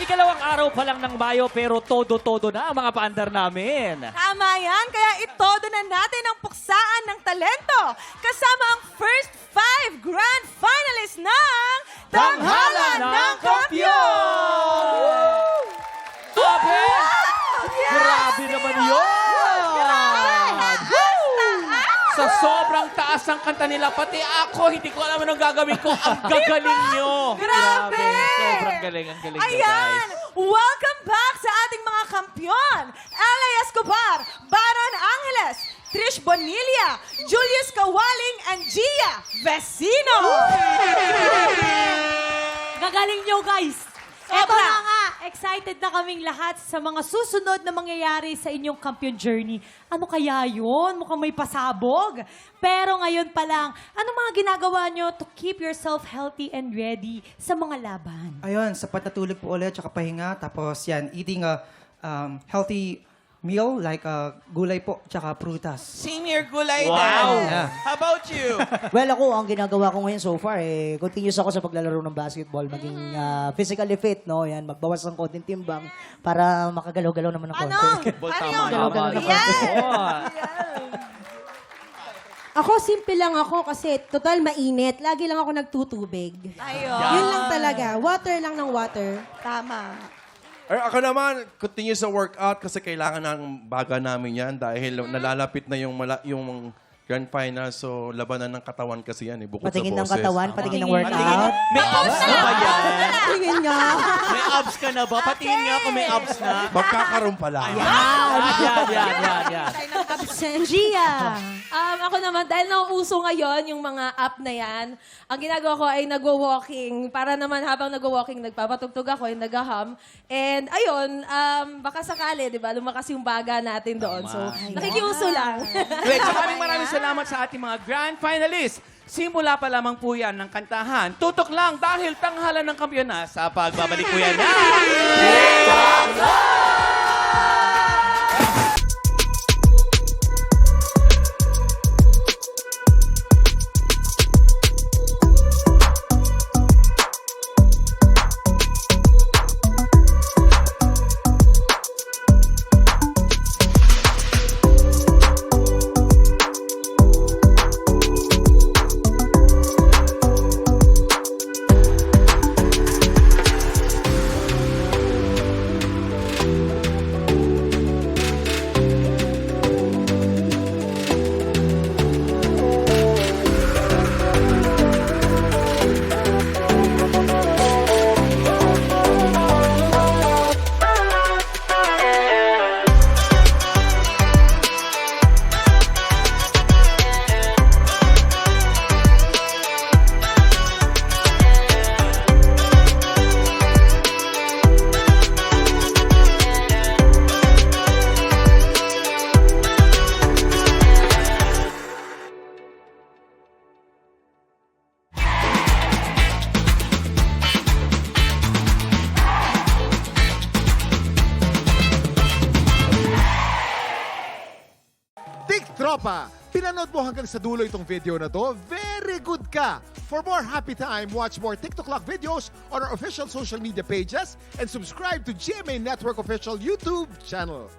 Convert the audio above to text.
Ikalawang araw pa lang ng Mayo pero todo-todo na ang mga paandar namin. Tama yan, kaya itodo na natin ang puksaan ng talento kasama ang first 5 grand finalists ng Tanghalan ng Kampiyon! Grabe! Grabe naman yun! Sa sobrang taas ng kanta nila, pati ako, hindi ko alam anong gagawin ko. Ang gagaling nyo! Grabe! Sobrang galing, ang galing nyo, Ayan! guys. Welcome back sa ating mga kampiyon! Ella Escobar, Baron Angeles, Trish Bonilla, Julius Kawaling, and Gia Vecino! Gagaling nyo, guys! Eto na nga, excited na kaming lahat sa mga susunod na mangyayari sa inyong Kampiyon Journey. Ano kaya yun? Mukhang may pasabog. Pero ngayon pa lang, ano mga ginagawa nyo to keep yourself healthy and ready sa mga laban? Ayun, sapat na tulog po ulit, tsaka pahinga. Tapos yan, eating a healthy meal like gulay po, tsaka prutas. Same here, gulay Wow. din. Yeah. How about you? Well, ako, ang ginagawa ko ngayon so far, continuous ako sa paglalaro ng basketball, maging physically fit, no? Yan, magbawas ng konting timbang para makagalaw-galaw naman ng konti. Ball Ano tama yun? naman. Yan! Ako, simple lang ako kasi total mainit. Lagi lang ako nagtutubig. Ayun. Yun lang talaga. Water lang ng water. Tama. Ako naman, continue sa workout kasi kailangan ng baga namin yan dahil nalalapit na yung grand final. So, labanan ng katawan kasi yan, bukod Patingin sa ng boses. katawan, patingin ng Patingin. workout. May abs na ba yan? Tingin nga. May abs ka na ba? Patingin nga kung may abs na. Magkakaroon pala. Yan. Gia! Ako naman, dahil nauuso ngayon yung mga app na yan, ang ginagawa ko ay nagwo-walking. Para naman habang nagwo-walking, nagpapatugtog ako, yung nag-hum. And ayun, baka sakali, di ba, lumakas yung baga natin doon. So, nakikiuso lang. Great. So maraming salamat sa ating mga grand finalists. Simula pa lamang po yan ng kantahan. Tutok lang dahil tanghalan ng kampiyon na sa pagbabalik po yan na... Tropa, pinanood mo hanggang sa dulo itong video na to? Very good ka! For more happy time, watch more TikTok Clock videos on our official social media pages and subscribe to GMA Network official YouTube channel.